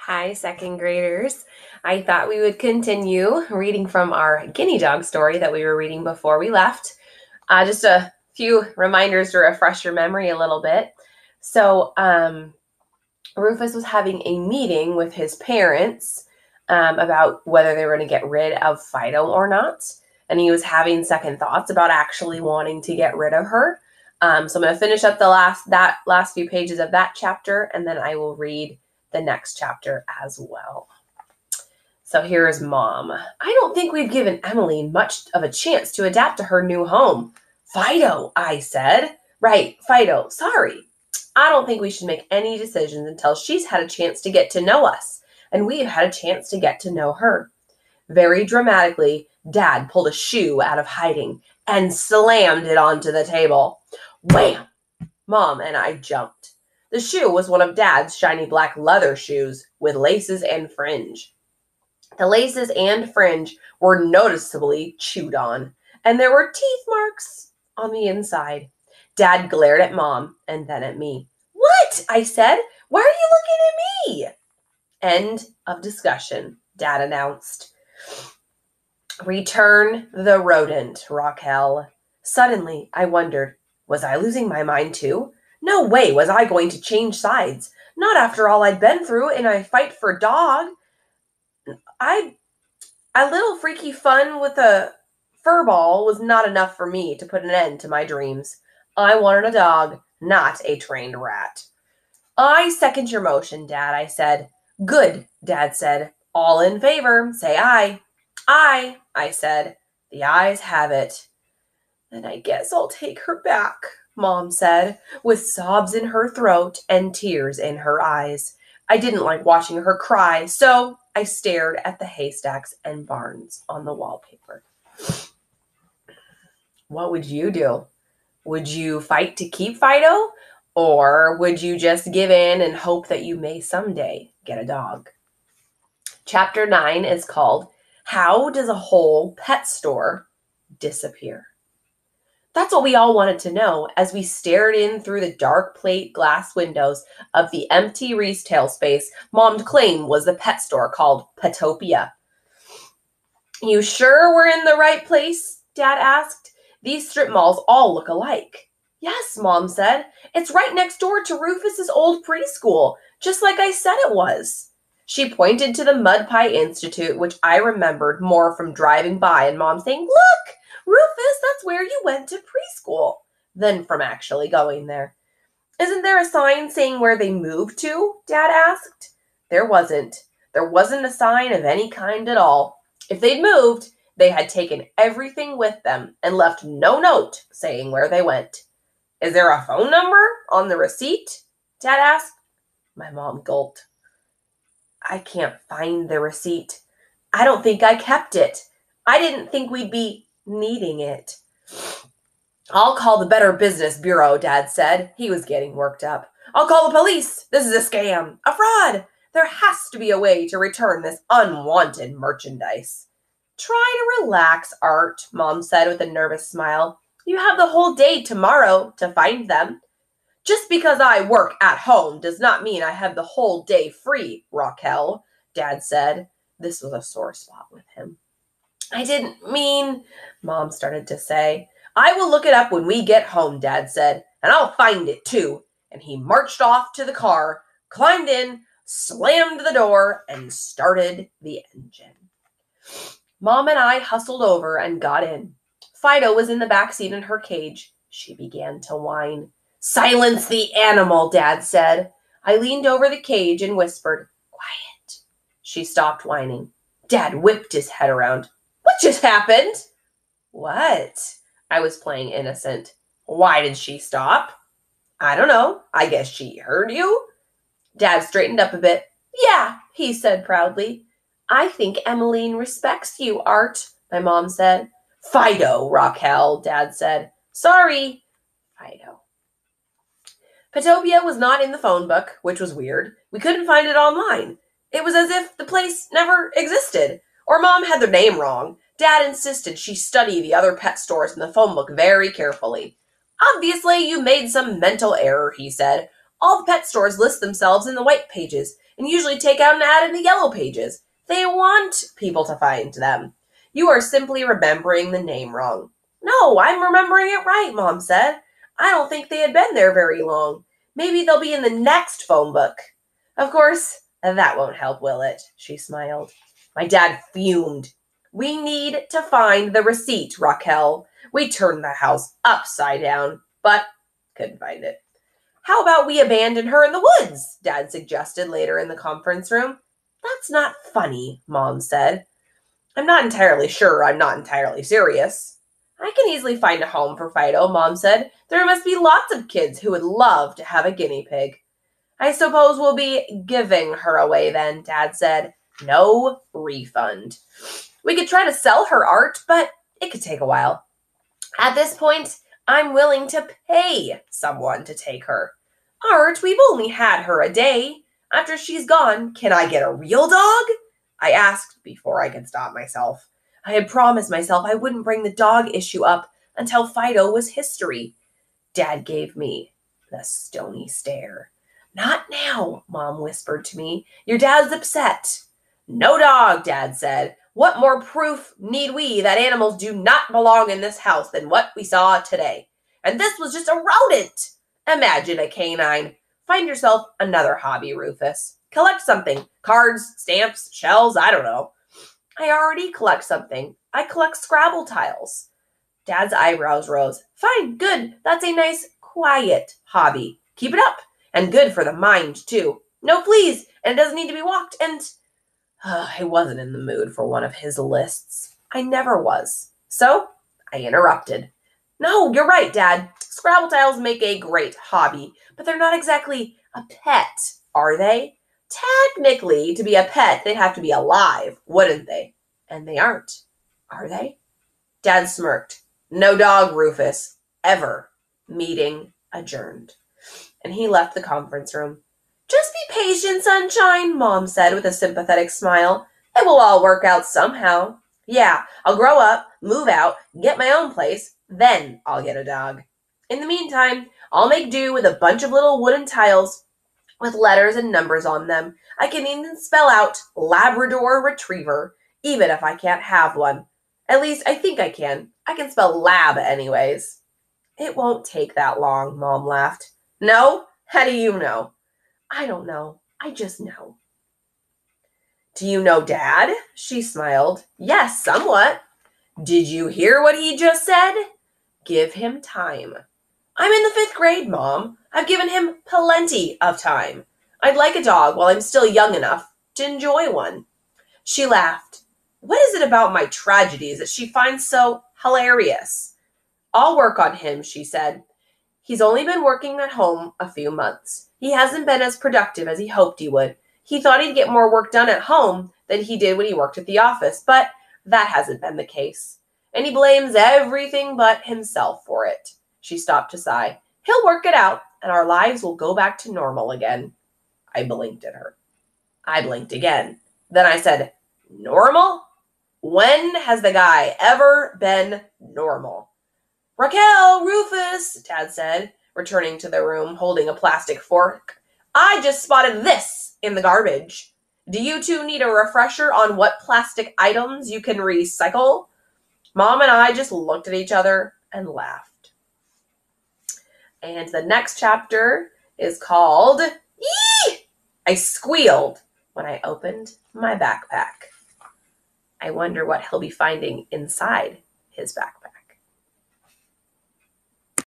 Hi, second graders. I thought we would continue reading from our Guinea Dog story that we were reading before we left. Just a few reminders to refresh your memory a little bit. So, Rufus was having a meeting with his parents about whether they were going to get rid of Fido or not. And he was having second thoughts about actually wanting to get rid of her. So I'm going to finish up the last few pages of that chapter, and then I will read the next chapter as well. So here's Mom. I don't think we've given Emmeline much of a chance to adapt to her new home. Fido, I said. Right, Fido, sorry. I don't think we should make any decisions until she's had a chance to get to know us, and we've had a chance to get to know her. Very dramatically, Dad pulled a shoe out of hiding and slammed it onto the table. Wham! Mom and I jumped. The shoe was one of Dad's shiny black leather shoes with laces and fringe. The laces and fringe were noticeably chewed on, and there were teeth marks on the inside. Dad glared at Mom and then at me. What? I said. Why are you looking at me? End of discussion, Dad announced. Return the rodent, Raquel. Suddenly, I wondered, was I losing my mind too? No way was I going to change sides. Not after all I'd been through in a fight for dog. A little freaky fun with a fur ball was not enough for me to put an end to my dreams. I wanted a dog, not a trained rat. I second your motion, Dad, I said. Good, Dad said. All in favor, say aye. Aye, I said. The ayes have it. Then I guess I'll take her back, Mom said, with sobs in her throat and tears in her eyes. I didn't like watching her cry, so I stared at the haystacks and barns on the wallpaper. What would you do? Would you fight to keep Fido? Or would you just give in and hope that you may someday get a dog? Chapter 9 is called, How Does a Whole Pet Store Disappear? That's what we all wanted to know as we stared in through the dark plate glass windows of the empty retail space Mom claimed was the pet store called Petopia. You sure we're in the right place? Dad asked. These strip malls all look alike. Yes, Mom said. It's right next door to Rufus's old preschool, just like I said it was. She pointed to the Mud Pie Institute, which I remembered more from driving by and Mom saying, Look! Rufus, that's where you went to preschool, than from actually going there. Isn't there a sign saying where they moved to? Dad asked. There wasn't. There wasn't a sign of any kind at all. If they'd moved, they had taken everything with them and left no note saying where they went. Is there a phone number on the receipt? Dad asked. My mom gulped. I can't find the receipt. I don't think I kept it. I didn't think we'd be needing it. I'll call the Better Business Bureau, Dad said. He was getting worked up. I'll call the police. This is a scam, a fraud. There has to be a way to return this unwanted merchandise. Try to relax, Art, Mom said with a nervous smile. You have the whole day tomorrow to find them. Just because I work at home does not mean I have the whole day free, Raquel, Dad said. This was a sore spot with him. I didn't mean, Mom started to say. I will look it up when we get home, Dad said, and I'll find it too. And he marched off to the car, climbed in, slammed the door, and started the engine. Mom and I hustled over and got in. Fido was in the back seat in her cage. She began to whine. Silence the animal, Dad said. I leaned over the cage and whispered, Quiet. She stopped whining. Dad whipped his head around. What just happened? What? I was playing innocent. Why did she stop? I don't know. I guess she heard you. Dad straightened up a bit. Yeah, he said proudly. I think Emmeline respects you, Art, my mom said. Fido, Raquel, Dad said. Sorry, Fido. Petopia was not in the phone book, which was weird. We couldn't find it online. It was as if the place never existed. Or Mom had their name wrong. Dad insisted she study the other pet stores in the phone book very carefully. Obviously, you made some mental error, he said. All the pet stores list themselves in the white pages. and usually take out an ad in the yellow pages. They want people to find them. You are simply remembering the name wrong. No, I'm remembering it right, Mom said. I don't think they had been there very long. Maybe they'll be in the next phone book. Of course, that won't help, will it? She smiled. My dad fumed. We need to find the receipt, Raquel. We turned the house upside down, but couldn't find it. How about we abandon her in the woods? Dad suggested later in the conference room. That's not funny, Mom said. I'm not entirely sure I'm not entirely serious. I can easily find a home for Fido, Mom said. There must be lots of kids who would love to have a guinea pig. I suppose we'll be giving her away then, Dad said. No refund. We could try to sell her art, but it could take a while. At this point, I'm willing to pay someone to take her. Art, we've only had her a day. After she's gone, can I get a real dog? I asked before I could stop myself. I had promised myself I wouldn't bring the dog issue up until Fido was history. Dad gave me the stony stare. Not now, Mom whispered to me. Your dad's upset. No dog, Dad said. What more proof need we that animals do not belong in this house than what we saw today? And this was just a rodent. Imagine a canine. Find yourself another hobby, Rufus. Collect something. Cards, stamps, shells, I don't know. I already collect something. I collect Scrabble tiles. Dad's eyebrows rose. Fine, good. That's a nice, quiet hobby. Keep it up. And good for the mind, too. No fleas, and it doesn't need to be walked, and... I wasn't in the mood for one of his lists. I never was. So, I interrupted. No, you're right, Dad. Scrabble tiles make a great hobby, but they're not exactly a pet, are they? Technically, to be a pet, they'd have to be alive, wouldn't they? And they aren't, are they? Dad smirked. No dog, Rufus. Ever. Meeting adjourned. And he left the conference room. Just be patient, sunshine, Mom said with a sympathetic smile. It will all work out somehow. Yeah, I'll grow up, move out, get my own place, then I'll get a dog. In the meantime, I'll make do with a bunch of little wooden tiles with letters and numbers on them. I can even spell out Labrador Retriever, even if I can't have one. At least I think I can. I can spell lab anyways. It won't take that long, Mom laughed. No? How do you know? I don't know. I just know. Do you know Dad? She smiled. Yes, somewhat. Did you hear what he just said? Give him time. I'm in the 5th grade, Mom. I've given him plenty of time. I'd like a dog while I'm still young enough to enjoy one. She laughed. What is it about my tragedies that she finds so hilarious? I'll work on him, she said. He's only been working at home a few months. He hasn't been as productive as he hoped he would. He thought he'd get more work done at home than he did when he worked at the office, but that hasn't been the case. And he blames everything but himself for it. She stopped to sigh. He'll work it out, and our lives will go back to normal again. I blinked at her. I blinked again. Then I said, normal? When has the guy ever been normal? Raquel, Rufus, Dad said, returning to the room, holding a plastic fork. I just spotted this in the garbage. Do you two need a refresher on what plastic items you can recycle? Mom and I just looked at each other and laughed. And the next chapter is called Yee! I squealed when I opened my backpack. I wonder what he'll be finding inside his backpack.